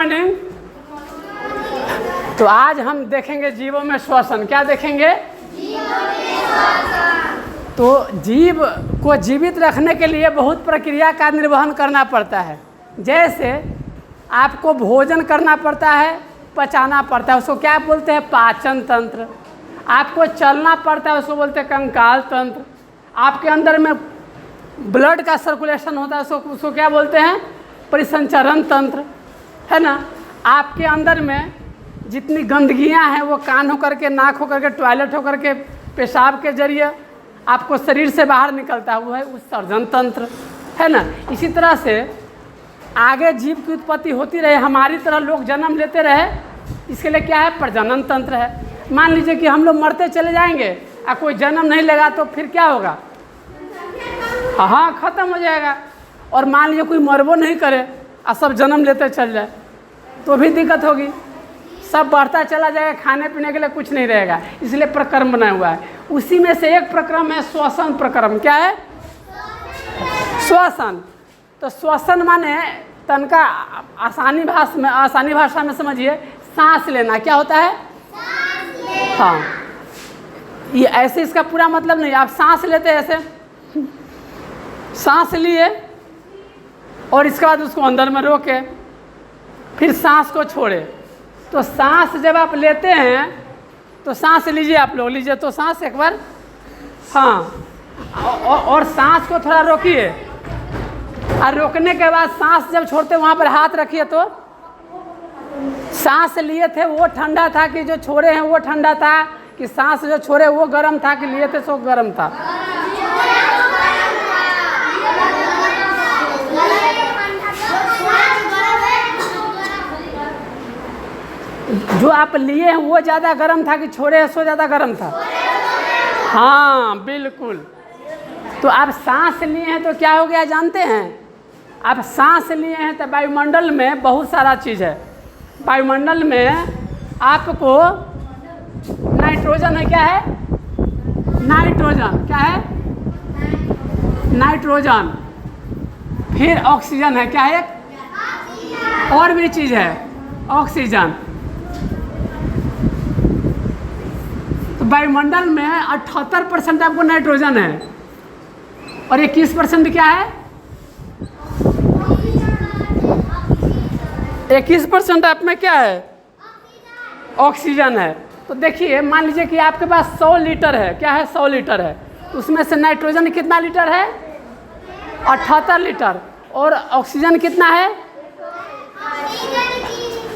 Morning. तो आज हम देखेंगे जीवों में श्वसन। क्या देखेंगे? तो जीव को जीवित रखने के लिए बहुत प्रक्रिया का निर्वहन करना पड़ता है। जैसे आपको भोजन करना पड़ता है, पचाना पड़ता है, उसको क्या बोलते हैं? पाचन तंत्र। आपको चलना पड़ता है, उसको बोलते हैं कंकाल तंत्र। आपके अंदर में ब्लड का सर्कुलेशन होता है, उसको क्या बोलते हैं? परिसंचरण तंत्र, है ना। आपके अंदर में जितनी गंदगियां हैं वो कान होकर के, नाक होकर के, टॉयलेट होकर के, पेशाब के जरिए आपको शरीर से बाहर निकलता है, वो है उत्सर्जन तंत्र, है ना। इसी तरह से आगे जीव की उत्पत्ति होती रहे, हमारी तरह लोग जन्म लेते रहे, इसके लिए क्या है? प्रजनन तंत्र है। मान लीजिए कि हम लोग मरते चले जाएंगे और कोई जन्म नहीं लगा तो फिर क्या होगा? हाँ, ख़त्म हो जाएगा। और मान लीजिए कोई मरबो नहीं करे और सब जन्म लेते चल जाए तो भी दिक्कत होगी। सब बढ़ता चला जाएगा, खाने पीने के लिए कुछ नहीं रहेगा। इसलिए प्रक्रम बना हुआ है। उसी में से एक प्रक्रम है श्वसन प्रक्रम। क्या है? श्वसन। तो श्वसन माने तनका आसानी भाषा में समझिए, सांस लेना। क्या होता है? हाँ, ये ऐसे इसका पूरा मतलब नहीं। आप सांस लेते ऐसे, सांस लिए और इसके बाद उसको अंदर में रोके, फिर सांस को छोड़े। तो सांस जब आप लेते हैं तो सांस लीजिए, आप लोग लीजिए तो सांस एक बार, हाँ, और सांस को थोड़ा रोकिए। और रोकने के बाद सांस जब छोड़ते वहाँ पर हाथ रखिए। तो सांस लिए थे वो ठंडा था कि जो छोड़े हैं वो ठंडा था, कि सांस जो छोड़े वो गर्म था कि लिए थे सो गर्म था? जो आप लिए हैं वो ज़्यादा गर्म था कि छोड़े हैं सो ज़्यादा गर्म था? हाँ, बिल्कुल। तो आप सांस लिए हैं तो क्या हो गया जानते हैं? आप सांस लिए हैं तो वायुमंडल में बहुत सारा चीज़ है। वायुमंडल में आपको नाइट्रोजन है। क्या है? नाइट्रोजन। क्या है? नाइट्रोजन। फिर ऑक्सीजन है। क्या है? और भी चीज़ है, ऑक्सीजन। तो वायुमंडल में 78% आपको नाइट्रोजन है और 21% क्या है? 21% आप में क्या है? ऑक्सीजन है। तो देखिए, मान लीजिए कि आपके पास 100 लीटर है। क्या है? 100 लीटर है। उसमें से नाइट्रोजन कितना लीटर है? 78 लीटर। और ऑक्सीजन कितना है?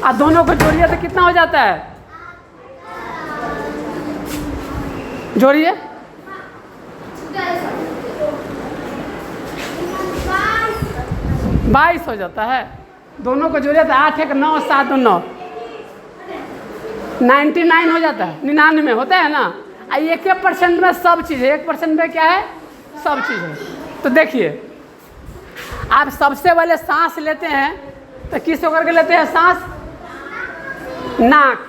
और दोनों को जोड़िए तो कितना हो जाता है? जोड़िए। 22 हो जाता है। दोनों को जोड़िए तो 8 1 9 7 9 99 हो जाता है। 99 होता है ना। 1% में सब चीज़ है, 1% में क्या है? सब चीज़ है। तो देखिए, आप सबसे पहले सांस लेते हैं तो किस होकर के लेते हैं सांस? नाक।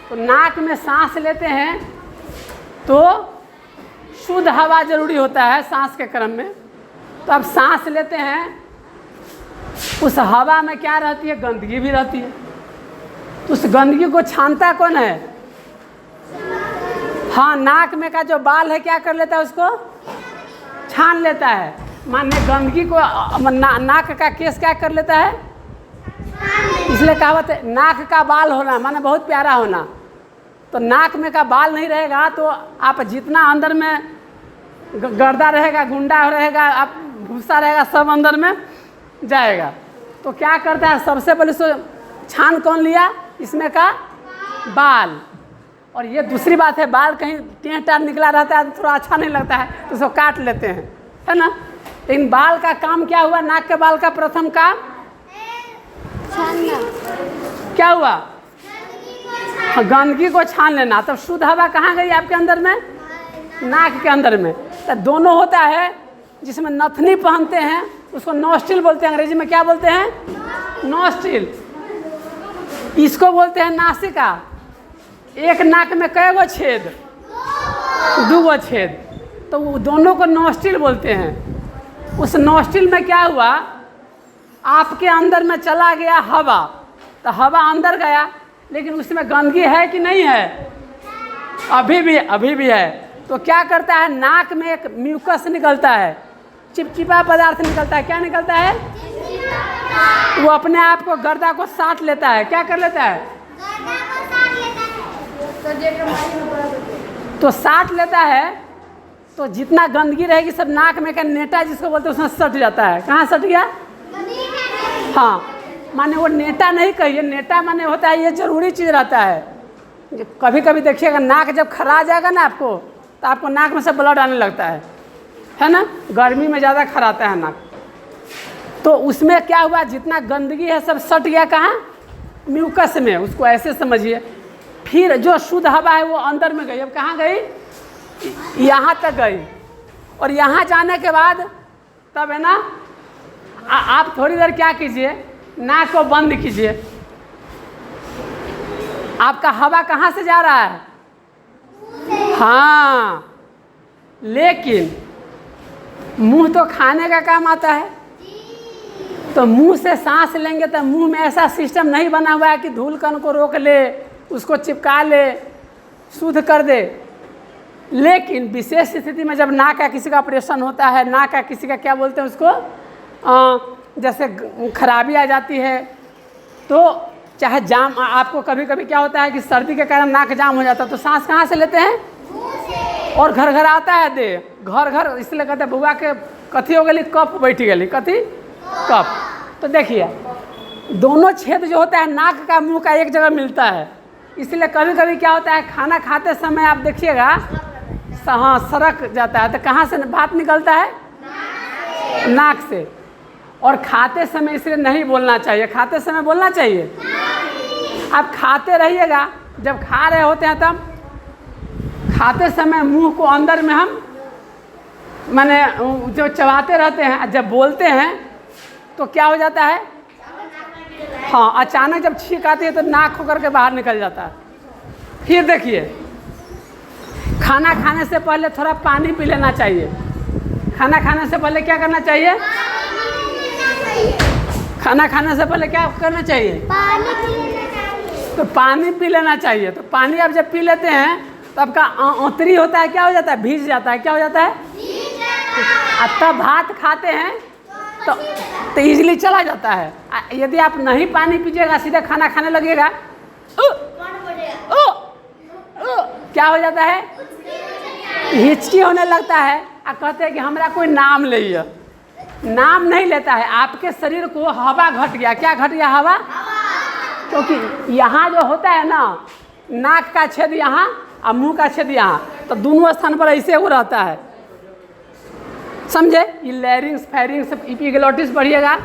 तो नाक में सांस लेते हैं तो शुद्ध हवा जरूरी होता है सांस के क्रम में। तो आप सांस लेते हैं, उस हवा में क्या रहती है? गंदगी भी रहती है। तो उस गंदगी को छानता कौन है? हाँ, नाक में का जो बाल है क्या कर लेता है? उसको छान लेता है। माने गंदगी को नाक का केस क्या कर लेता है? इसलिए कहावत है नाक का बाल होना माने बहुत प्यारा होना। तो नाक में का बाल नहीं रहेगा तो आप जितना अंदर में गर्दा रहेगा, गुंडा रहेगा, आप भूसा रहेगा, सब अंदर में जाएगा। तो क्या करता है? सबसे पहले सो छान कौन लिया? इसमें का बाल। और ये दूसरी बात है, बाल कहीं टेढ़ टाढ़ निकला रहता है तो थोड़ा अच्छा नहीं लगता है तो उसको काट लेते हैं, है ना। लेकिन बाल का काम क्या हुआ? नाक के बाल का प्रथम काम क्या हुआ? गंदगी को छान लेना। तब शुद्ध हवा कहाँ गई आपके अंदर में? नाक के अंदर में। तो दोनों होता है, जिसमें नथनी पहनते हैं उसको नॉस्ट्रिल बोलते हैं। अंग्रेजी में क्या बोलते हैं? नॉस्ट्रिल। इसको बोलते हैं नासिका। एक नाक में कई गो छेद? 2 गो छेद। तो वो दोनों को नॉस्ट्रिल बोलते हैं। उस नॉस्ट्रिल में क्या हुआ? आपके अंदर में चला गया हवा, तो हवा अंदर गया, लेकिन उसमें गंदगी है कि नहीं है? अभी भी है। तो क्या करता है, नाक में एक म्यूकस निकलता है, चिपचिपा पदार्थ निकलता है। क्या निकलता है? वो अपने आप को गर्दा को साट लेता है। क्या कर लेता है? तो साट लेता है, तो जितना गंदगी रहेगी सब नाक में का नेटा जिसको बोलते हैं उसमें सट जाता है। कहाँ सट गया? हाँ, माने वो नेटा नहीं कहिए, नेटा माने होता है ये जरूरी चीज़ रहता है। कभी कभी देखिएगा नाक जब खरा जाएगा ना आपको, तो आपको नाक में से ब्लड आने लगता है ना? गर्मी में ज़्यादा खराता है नाक। तो उसमें क्या हुआ, जितना गंदगी है सब सट गया कहाँ? म्यूकस में। उसको ऐसे समझिए। फिर जो शुद्ध हवा है वो अंदर में गई। अब कहाँ गई? यहाँ तक गई। और यहाँ जाने के बाद तब है ना, आप थोड़ी देर क्या कीजिए, नाक को बंद कीजिए। आपका हवा कहाँ से जा रहा है? हाँ, लेकिन मुंह तो खाने का काम आता है। तो मुंह से सांस लेंगे तो मुंह में ऐसा सिस्टम नहीं बना हुआ है कि धूल कण को रोक ले, उसको चिपका ले, शुद्ध कर दे। लेकिन विशेष स्थिति में जब नाक का किसी का ऑपरेशन होता है, नाक का किसी का क्या बोलते हैं उसको, जैसे खराबी आ जाती है, तो चाहे जाम, आपको कभी कभी क्या होता है कि सर्दी के कारण नाक जाम हो जाता है, तो सांस कहाँ से लेते हैं? और घर घर आता है दे, घर घर, इसलिए कहते हैं बुआ के कथी हो गई, कफ बैठी गई, कथी? कफ। तो देखिए दोनों छेद जो होता है नाक का मुंह का एक जगह मिलता है। इसलिए कभी कभी क्या होता है, खाना खाते समय आप देखिएगा हाँ सरक जाता है। तो कहाँ से बात निकलता है? नाक से। और खाते समय इसलिए नहीं बोलना चाहिए। खाते समय बोलना चाहिए। आप खाते रहिएगा, जब खा रहे होते हैं तब खाते समय मुंह को अंदर में हम माने जो चबाते रहते हैं, जब बोलते हैं तो क्या हो जाता है? हाँ, अचानक जब छींक आती है तो नाक होकर के बाहर निकल जाता है। फिर देखिए, खाना खाने से पहले थोड़ा पानी पी लेना चाहिए। खाना खाने से पहले क्या करना चाहिए? खाना खाने से पहले क्या करना चाहिए? पानी पी लेना चाहिए। तो पानी पी लेना चाहिए। तो पानी आप जब पी लेते हैं तो आपका औंतरी होता है, क्या हो जाता है? भीग जाता है। क्या हो जाता है? तब भात खाते हैं तो इजीली चला जाता है। यदि आप नहीं पानी पीजिएगा, सीधे खाना खाने लगेगा, क्या हो जाता है? हिचकी होने लगता है। और कहते हैं कि हमारा कोई नाम ले। नाम नहीं लेता है। आपके शरीर को हवा घट गया। क्या घट गया? हवा। क्योंकि यहाँ जो होता है ना, नाक का छेद यहाँ और मुंह का छेद यहाँ, तो दोनों स्थान पर ऐसे वो रहता है। समझे? ये लैरिंग्स, फेरिंग्स, एपिग्लोटिस पढ़िएगा।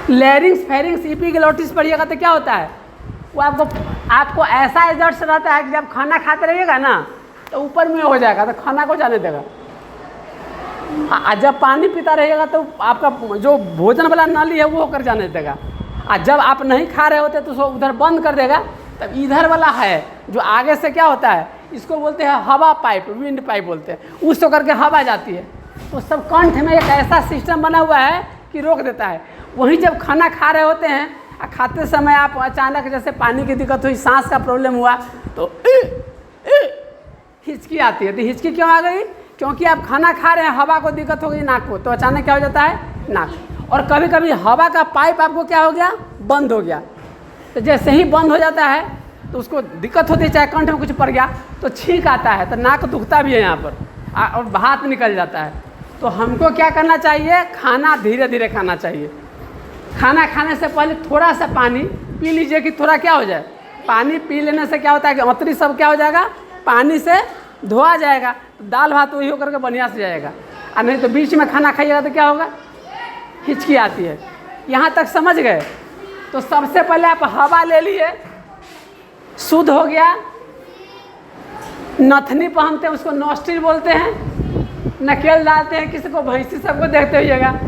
लैरिंग्स, फेरिंग्स, एपिग्लोटिस पढ़िएगा तो क्या होता है, वो आपको ऐसा एजर्ट्स रहता है कि जब खाना खाते रहिएगा ना तो ऊपर में हो जाएगा, तो खाना को जाने देगा। जब पानी पीता रहिएगा तो आपका जो भोजन वाला नली है वो होकर जाने देगा। और जब आप नहीं खा रहे होते तो उसको उधर बंद कर देगा। तब इधर वाला है जो आगे से क्या होता है, इसको बोलते हैं हवा पाइप, विंड पाइप बोलते हैं। उस होकर के हवा जाती है। तो सब कंठ में एक ऐसा सिस्टम बना हुआ है कि रोक देता है। वहीं जब खाना खा रहे होते हैं और खाते समय आप अचानक जैसे पानी की दिक्कत हुई, सांस का प्रॉब्लम हुआ, तो हिचकी आती है। तो हिचकी क्यों आ गई? क्योंकि आप खाना खा रहे हैं, हवा को दिक्कत हो गई नाक को, तो अचानक क्या हो जाता है? नाक। और कभी कभी हवा का पाइप आपको क्या हो गया? बंद हो गया। तो जैसे ही बंद हो जाता है तो उसको दिक्कत होती है, चाहे कंठ में कुछ पड़ गया तो छींक आता है, तो नाक दुखता भी है यहाँ पर और भाप निकल जाता है। तो हमको क्या करना चाहिए? खाना धीरे धीरे खाना चाहिए। खाना खाने से पहले थोड़ा सा पानी पी लीजिए कि थोड़ा क्या हो जाए। पानी पी लेने से क्या होता है कि औंतरी सब क्या हो जाएगा? पानी से धोआ जाएगा। तो दाल भात वही होकर के बढ़िया से जाएगा। और नहीं तो बीच में खाना खाइएगा तो क्या होगा? हिचकी आती है। यहाँ तक समझ गए? तो सबसे पहले आप हवा ले लिए, शुद्ध हो गया। नथनी पहनते हैं, उसको नोस्ट्रिल बोलते हैं। नकेल डालते हैं, किसी को भैंसी, सबको देखते होइएगा।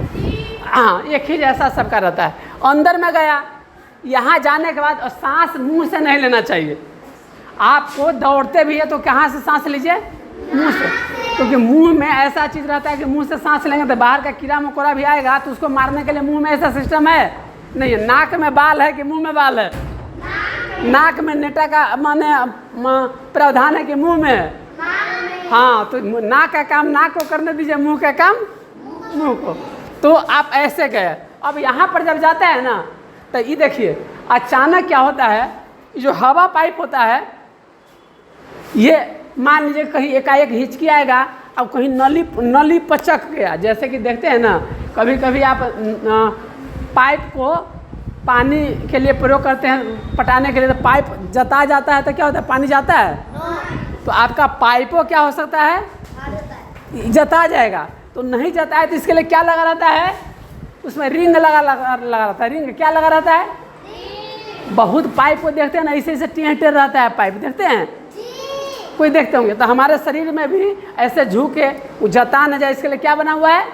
हाँ, एक ही जैसा सबका रहता है। अंदर में गया, यहाँ जाने के बाद सांस मुंह से नहीं लेना चाहिए। आपको दौड़ते भी है तो कहाँ से सांस लीजिए? मुंह से। क्योंकि मुंह में ऐसा चीज़ रहता है कि मुंह से सांस लेंगे तो बाहर का कीड़ा मकोड़ा भी आएगा, तो उसको मारने के लिए मुंह में ऐसा सिस्टम है नहीं है। नाक में बाल है कि मुंह में बाल है? नाक में नेटा का माने प्रावधान है कि मुंह में है? हाँ, तो नाक का काम नाक को करने दीजिए, मुंह का काम मुंह को। तो आप ऐसे गए। अब यहाँ पर जब जाता है ना, तो ये देखिए अचानक क्या होता है, जो हवा पाइप होता है ये मान लीजिए कहीं एकाएक हिचकी आएगा, अब कहीं नली पचक गया। जैसे कि देखते हैं ना, कभी कभी आप पाइप को पानी के लिए प्रयोग करते हैं पटाने के लिए, तो पाइप जता जाता है तो क्या होता है, पानी जाता है? तो आपका पाइपों क्या हो सकता है, जता जाएगा। तो नहीं जता है तो इसके लिए क्या लगा रहता है, उसमें रिंग लगा रहता है। रिंग क्या लगा रहता है? बहुत पाइप को देखते हैं ना, ऐसे टेढ़ रहता है पाइप, देखते हैं कोई देखते होंगे। तो हमारे शरीर में भी ऐसे झुके जता न जाए, इसके लिए क्या बना हुआ है,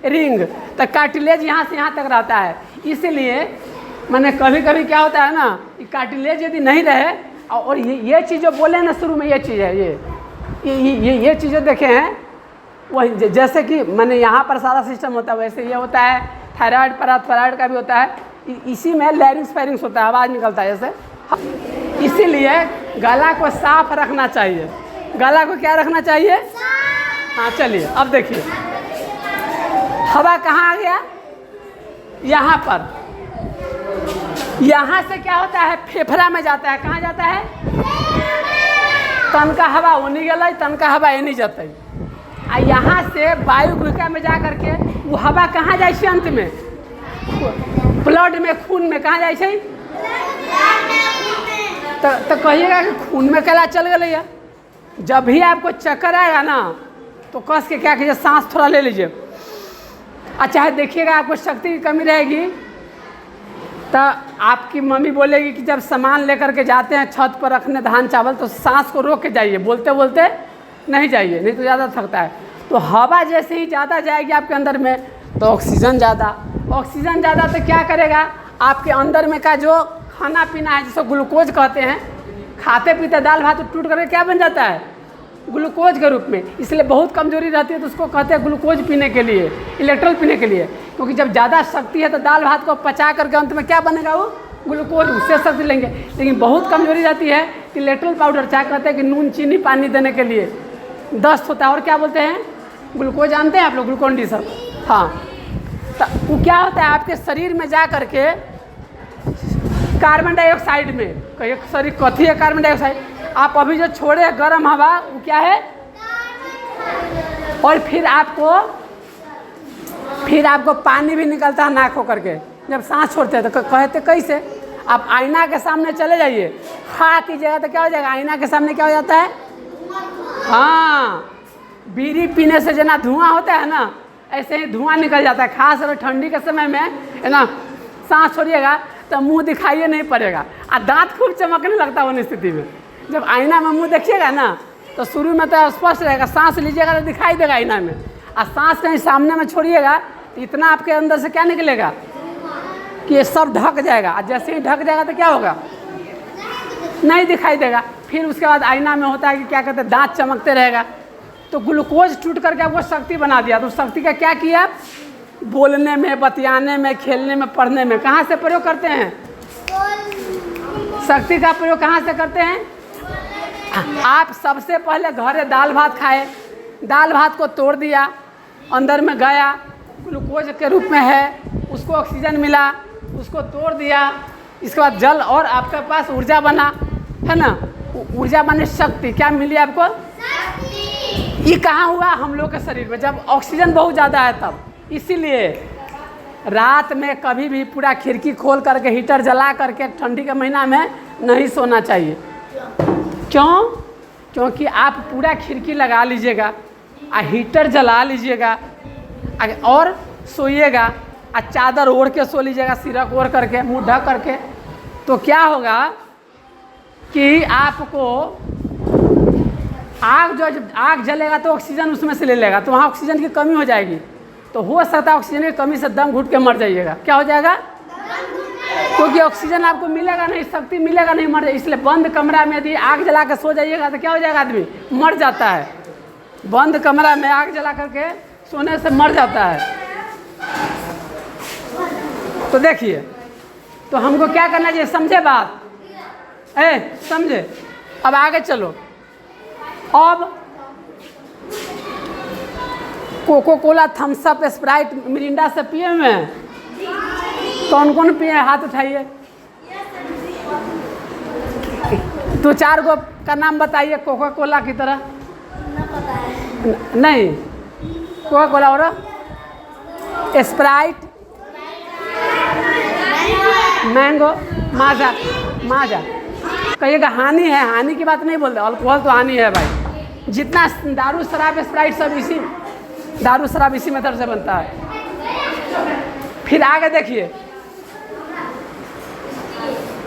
रिंग। तो कार्टिलेज यहाँ से यहाँ तक रहता है। इसीलिए मैंने कभी कभी क्या होता है ना, कार्टिलेज यदि नहीं रहे, और ये चीज़ जो बोले ना शुरू में, ये चीज़ है, ये चीज़ें देखे हैं वही। जैसे कि मैंने यहाँ पर सारा सिस्टम होता है, वैसे ये होता है थायराइड, पैराथायराइड का भी होता है। इसी में लैरिंग्स फेरिंग्स होता है, आवाज़ निकलता है जैसे। इसीलिए गला को साफ रखना चाहिए। गला को क्या रखना चाहिए? हाँ, चलिए अब देखिए हवा कहाँ आ गया, यहाँ पर। यहाँ से क्या होता है, फेफड़ा में जाता है। कहाँ जाता है? तन का हवा ओनी गल, तन का हवा एनी जाते। आ यहाँ से वायु गुहिका में जा करके वो हवा कहाँ जाए, अंत में ब्लड में, खून में। कहाँ जाए? तो कहिएगा कि खून में कैला चल गया। जब भी आपको चक्कर आएगा ना, तो कस के क्या कीजिए, सांस थोड़ा ले लीजिए। अच्छा, देखिएगा आपको शक्ति की कमी रहेगी तो आपकी मम्मी बोलेगी कि जब सामान लेकर के जाते हैं छत पर रखने धान चावल, तो सांस को रोक के जाइए, बोलते बोलते नहीं जाइए, नहीं तो ज़्यादा थकता है। तो हवा जैसे ही ज़्यादा जाएगी आपके अंदर में, तो ऑक्सीजन ज़्यादा तो क्या करेगा, आपके अंदर में का जो खाना पीना है, जिसको ग्लूकोज कहते हैं, खाते पीते दाल भात टूट करके क्या बन जाता है, ग्लूकोज के रूप में। इसलिए बहुत कमजोरी रहती है तो उसको कहते हैं ग्लूकोज पीने के लिए, इलेक्ट्रोल पीने के लिए। क्योंकि जब ज़्यादा शक्ति है तो दाल भात को पचा करके अंत में क्या बनेगा, वो ग्लूकोज, उससे शक्ति लेंगे। लेकिन बहुत कमजोरी रहती है कि इलेक्ट्रोल पाउडर, क्या कहते हैं कि नून चीनी पानी देने के लिए दस्त होता है। और क्या बोलते हैं, ग्लूकोज जानते हैं आप लोग, ग्लूकोन डी सब। हाँ, तो वो क्या होता है, आपके शरीर में जा करके कार्बन डाइऑक्साइड में, कहिए सॉरी कथी है, कार्बन डाइऑक्साइड। आप अभी जो छोड़े गर्म हवा, वो क्या है, और फिर आपको पानी भी निकलता है नाक होकर के जब सांस छोड़ते हैं। तो कहते कैसे, आप आईना के सामने चले जाइए, खा कीजिएगा तो क्या हो जाएगा, आईना के सामने क्या हो जाता है, हाँ, बीड़ी पीने से जना धुआं होता है ना, ऐसे ही धुआं निकल जाता है। खास अगर ठंडी के समय में है ना, सांस छोड़िएगा तो मुंह दिखाई नहीं पड़ेगा, और दांत खूब चमकने लगता है उन स्थिति में। जब आईना में मुंह देखिएगा ना, तो शुरू में तो स्पष्ट रहेगा, सांस लीजिएगा तो दिखाई देगा आईना में, और सांस कहीं सामने में छोड़िएगा तो इतना आपके अंदर से क्या निकलेगा कि ये सब ढक जाएगा। और जैसे ही ढक जाएगा तो क्या होगा, नहीं दिखाई देगा। फिर उसके बाद आईना में होता है कि क्या कहते हैं, दांत चमकते रहेगा। तो ग्लूकोज टूट करके आपको शक्ति बना दिया। तो शक्ति का क्या किया, बोलने में, बतियाने में, खेलने में, पढ़ने में कहाँ से प्रयोग करते हैं, शक्ति का प्रयोग कहाँ से करते हैं। आप सबसे पहले घरे दाल भात खाए, दाल भात को तोड़ दिया, अंदर में गया, ग्लूकोज के रूप में है, उसको ऑक्सीजन मिला, उसको तोड़ दिया, इसके बाद जल और आपके पास ऊर्जा बना, है ना, ऊर्जा बने शक्ति, क्या मिली आपको, ये कहाँ हुआ, हम लोग के शरीर में, जब ऑक्सीजन बहुत ज़्यादा है तब। इसीलिए रात में कभी भी पूरा खिड़की खोल करके हीटर जला करके ठंडी के महीना में नहीं सोना चाहिए। क्यों, क्योंकि आप पूरा खिड़की लगा लीजिएगा, हीटर जला लीजिएगा और सोइएगा, चादर ओढ़ के सो लीजिएगा, सिरक ओढ़ करके, मुंह ढक करके, तो क्या होगा कि आपको आग जलेगा तो ऑक्सीजन उसमें से ले लेगा, तो वहाँ ऑक्सीजन की कमी हो जाएगी। तो हो सकता है ऑक्सीजन की कमी से दम घुट के मर जाइएगा। क्या हो जाएगा, क्योंकि ऑक्सीजन आपको मिलेगा नहीं, शक्ति मिलेगा नहीं, मर जाएगा। इसलिए बंद कमरा में यदि आग जला के सो जाइएगा तो क्या हो जाएगा, आदमी मर जाता है। बंद कमरा में आग जला करके सोने से मर जाता है। तो देखिए तो हमको क्या करना चाहिए, समझे बात, समझे। अब आगे चलो। अब Coca Cola, Thums Up, Sprite, Mirinda से पिए हुए हैं? कौन कौन पिए हैं, हाथ उठाइए। 2-4 गो का नाम बताइए कोको कोला की तरह। नहीं, कोको कोला और स्प्राइट, मैंगो, माजा। माजा कहिएगा हानि है, हानि की बात नहीं बोलते, अल्कोहल तो हानि है भाई। जितना दारू शराब स्प्राइट सब इसी, दारू शराब इसी मेथड से बनता है। फिर आगे देखिए,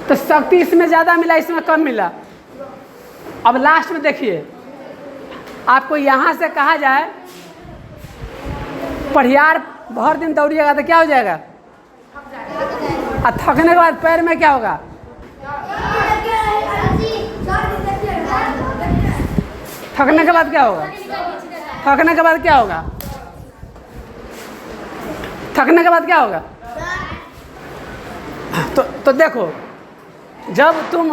तो शक्ति इसमें ज़्यादा मिला, इसमें कम मिला। अब लास्ट में देखिए, आपको यहाँ से कहा जाए पढ़ियार भर दिन दौड़िएगा तो क्या हो जाएगा, और थकने के बाद पैर में क्या होगा, थकने के बाद क्या होगा, थकने के बाद क्या होगा, थकने के बाद क्या होगा। तो देखो, जब तुम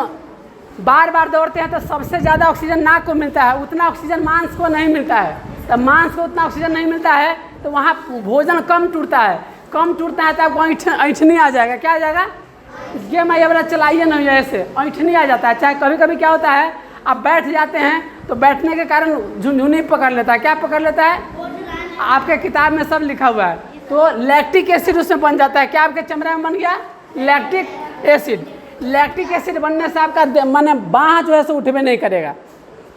बार बार दौड़ते हैं तो सबसे ज़्यादा ऑक्सीजन नाक को मिलता है, उतना ऑक्सीजन मांस को नहीं मिलता है। तब मांस को उतना ऑक्सीजन नहीं मिलता है तो वहाँ भोजन कम टूटता है, कम टूटता है तो आपको ऐंठनी आ जाएगा। क्या आ जाएगा, ये मैं ये वाला चलाइए नहीं, ऐसे ऐंठनी आ जाता है। चाहे कभी कभी क्या होता है, आप बैठ जाते हैं तो बैठने के कारण झुनझुनी पकड़ लेता है। क्या पकड़ लेता है, आपके किताब में सब लिखा हुआ है। तो लैक्टिक एसिड उसमें बन जाता है। क्या आपके चमड़े में बन गया, लैक्टिक एसिड। लैक्टिक एसिड बनने से आपका माने बाँह जो है सो उठबे नहीं करेगा।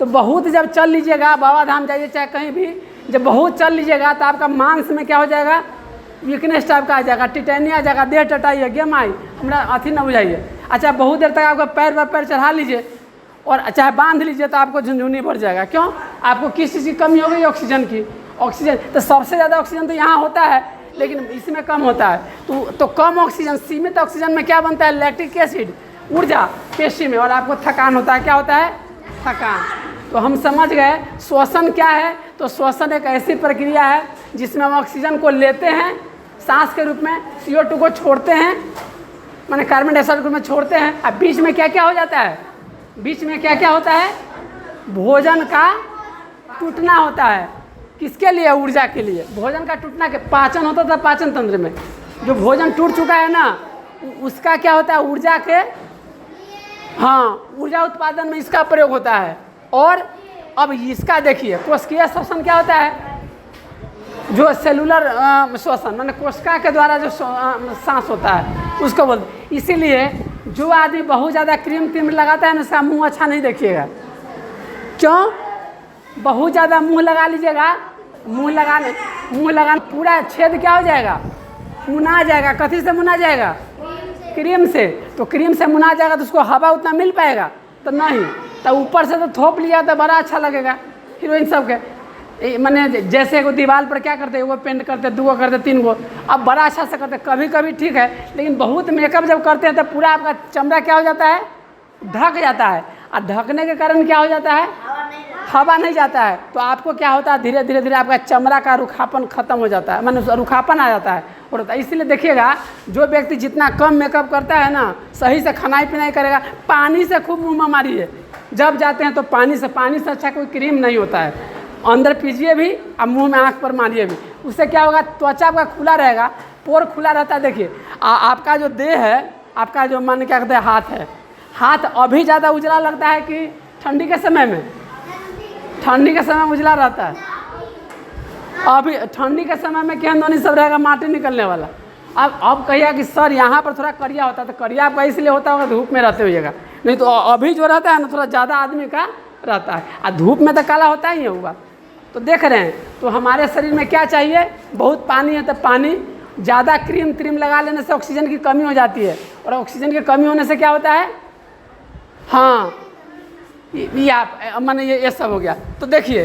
तो बहुत जब चल लीजिएगा, बाबा धाम जाइए चाहे कहीं भी, जब बहुत चल लीजिएगा तो आपका मांस में क्या हो जाएगा, वीकनेस टाइप का आ जाएगा, टिटेनिया आ जाएगा, देह टटाइए, गेम आई, हमारा अथी ना बुझाइए। अच्छा, बहुत देर तक आपका पैर पर पैर चढ़ा लीजिए और चाहे बांध लीजिए तो आपको झुनझुनी बढ़ जाएगा। क्यों, आपको किस चीज़ की कमी हो गई, ऑक्सीजन की। ऑक्सीजन तो सबसे ज़्यादा ऑक्सीजन तो यहाँ होता है, लेकिन इसमें कम होता है। तो कम ऑक्सीजन, सीमित ऑक्सीजन में क्या बनता है, लैक्टिक एसिड, ऊर्जा पेशी में, और आपको थकान होता है। क्या होता है, थकान। तो हम समझ गए श्वसन क्या है। तो श्वसन एक ऐसी प्रक्रिया है जिसमें हम ऑक्सीजन को लेते हैं सांस के रूप में, CO2 को छोड़ते हैं, माने कार्बन डाइऑक्साइड के रूप में छोड़ते हैं। अब बीच में क्या क्या हो जाता है, बीच में क्या क्या होता है, भोजन का टूटना होता है। किसके लिए, ऊर्जा के लिए। भोजन का टूटना के पाचन होता था, पाचन तंत्र में जो भोजन टूट चुका है ना, उसका क्या होता है, ऊर्जा के, हाँ, ऊर्जा उत्पादन में इसका प्रयोग होता है। और अब इसका देखिए, कोशिकीय श्वसन क्या होता है, जो सेलुलर श्वसन माने कोशिका के द्वारा जो सांस होता है उसको बोलते। इसीलिए जो आदमी बहुत ज़्यादा क्रीम लगाता है ना, उसका मुंह अच्छा नहीं देखिएगा। क्यों, बहुत ज़्यादा मुंह लगा लीजिएगा, मुंह लगाने पूरा छेद क्या हो जाएगा, मुना जाएगा। कथी से मुना जाएगा, क्रीम से। तो क्रीम से मुना जाएगा तो उसको हवा उतना मिल पाएगा तो नहीं। तो ऊपर से तो थोप लिया तो बड़ा अच्छा लगेगा। हीरोइन सब के माने जैसे वो दीवार पर क्या करते हैं, वो पेंट करते, 2 गो करते, 3 गो, अब बड़ा अच्छा से करते। कभी कभी ठीक है, लेकिन बहुत मेकअप जब करते हैं तो पूरा आपका चमड़ा क्या हो जाता है, ढक जाता है। और ढकने के कारण क्या हो जाता है, हवा नहीं जाता है। तो आपको क्या होता है, धीरे धीरे आपका चमड़ा का रुखापन खत्म हो जाता है, माने रुखापन आ जाता है। और इसलिए देखिएगा, जो व्यक्ति जितना कम मेकअप करता है ना, सही से खानाई पीनाई करेगा, पानी से खूब मुँह में मारिए जब जाते हैं तो पानी से अच्छा कोई क्रीम नहीं होता है। अंदर पीजिए भी और मुँह में आँख पर मारिए भी, उससे क्या होगा, त्वचा आपका खुला रहेगा, पोर खुला रहता है। देखिए आपका जो देह है, आपका जो मन क्या कहते हैं, हाथ है, हाथ अभी ज़्यादा उजला लगता है कि ठंडी के समय में, ठंडी के समय उजला रहता है। अभी ठंडी के समय में क्या धोनी सब रहेगा, माटी निकलने वाला। अब कहिएगा कि सर यहाँ पर थोड़ा करिया होता है, तो करिया आपका इसलिए होता होगा धूप में रहते हुएगा, नहीं तो अभी जो रहता है ना थोड़ा ज़्यादा आदमी का रहता है, और धूप में तो काला होता ही है होगा। तो देख रहे हैं, तो हमारे शरीर में क्या चाहिए, बहुत पानी है। तो पानी, ज़्यादा क्रीम लगा लेने से ऑक्सीजन की कमी हो जाती है, और ऑक्सीजन की कमी होने से क्या होता है, हाँ, ये आप माने ये सब हो गया। तो देखिए,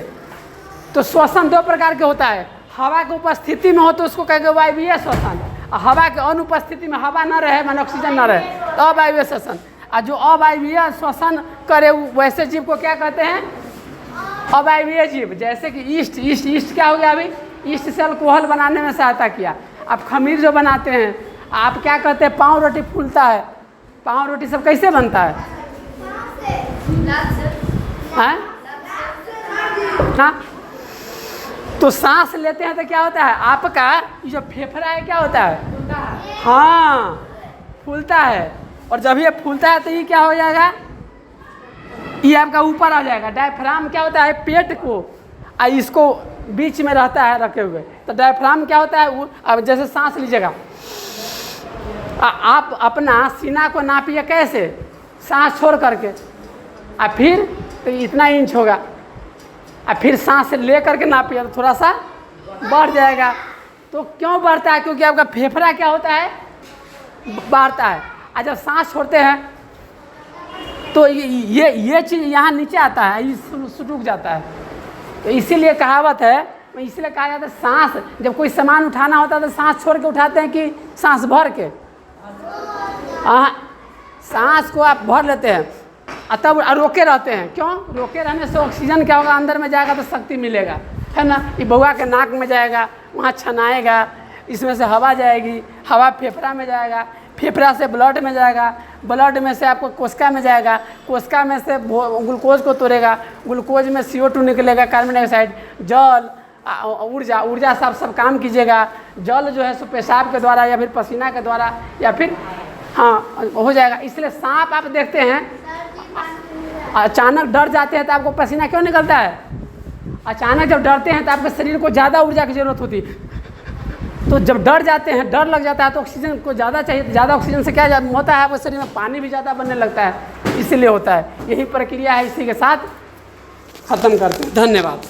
तो श्वसन 2 प्रकार के होता है। हवा की उपस्थिति में हो तो उसको कहेंगे वायवीय श्वसन, और हवा के अनुपस्थिति में, हवा न रहे माने ऑक्सीजन न रहे तो अवायवीय श्वसन। और जो अवायवीय श्वसन करे वैसे जीव को क्या कहते हैं, अवायवीय जीव। जैसे कि ईस्ट क्या हो गया, अभी ईस्ट से अल्कोहल बनाने में सहायता किया। आप खमीर जो बनाते हैं, आप क्या कहते हैं, पाँव रोटी फूलता है, पाँव रोटी सब कैसे बनता है? हाँ, तो सांस लेते हैं तो क्या होता है, आपका ये जो फेफड़ा है क्या होता है, हाँ फूलता है। और जब ये फूलता है तो ये क्या हो जाएगा, ये आपका ऊपर आ जाएगा। डायफ्राम क्या होता है, पेट को इसको बीच में रहता है रखे हुए, तो डायफ्राम क्या होता है, वो अब जैसे सांस लीजिएगा, आप अपना सीना को नापिए कैसे, सांस छोड़ करके, और फिर तो इतना इंच होगा, और फिर सांस ले करके नापिए तो थोड़ा सा बढ़ जाएगा। तो क्यों बढ़ता है, क्योंकि आपका फेफड़ा क्या होता है, बढ़ता है। और जब सांस छोड़ते हैं तो ये चीज़ यहाँ नीचे आता है, ये रुक जाता है। तो इसीलिए कहावत है, इसलिए कहा जाता है सांस, जब कोई सामान उठाना होता है तो सांस छोड़ के उठाते हैं कि सांस भर के, हाँ सांस को आप भर लेते हैं और तब रोके रहते हैं। क्यों, रोके रहने से ऑक्सीजन क्या होगा, अंदर में जाएगा तो शक्ति मिलेगा, है ना। ये बउआ के नाक में जाएगा, वहाँ छनाएगा, इसमें से हवा जाएगी, हवा फेफड़ा में जाएगा, फेफड़ा से ब्लड में जाएगा, ब्लड में से आपको कोशिका में जाएगा, कोशिका में से ग्लूकोज को तोड़ेगा, ग्लूकोज में CO2 निकलेगा, कार्बन डाइऑक्साइड, जल, ऊर्जा, ऊर्जा से आप सब काम कीजिएगा। जल जो है सो पेशाब के द्वारा या फिर पसीना के द्वारा या फिर हाँ हो जाएगा। इसलिए सांप आप देखते हैं, अचानक डर जाते हैं तो आपको पसीना क्यों निकलता है, अचानक जब डरते हैं तो आपके शरीर को ज़्यादा ऊर्जा की ज़रूरत होती है। तो जब डर जाते हैं, डर लग जाता है तो ऑक्सीजन को ज़्यादा चाहिए, तो ज़्यादा ऑक्सीजन से क्या होता है, आपके शरीर में पानी भी ज़्यादा बनने लगता है, इसीलिए होता है। यही प्रक्रिया है, इसी के साथ ख़त्म करते हैं। धन्यवाद।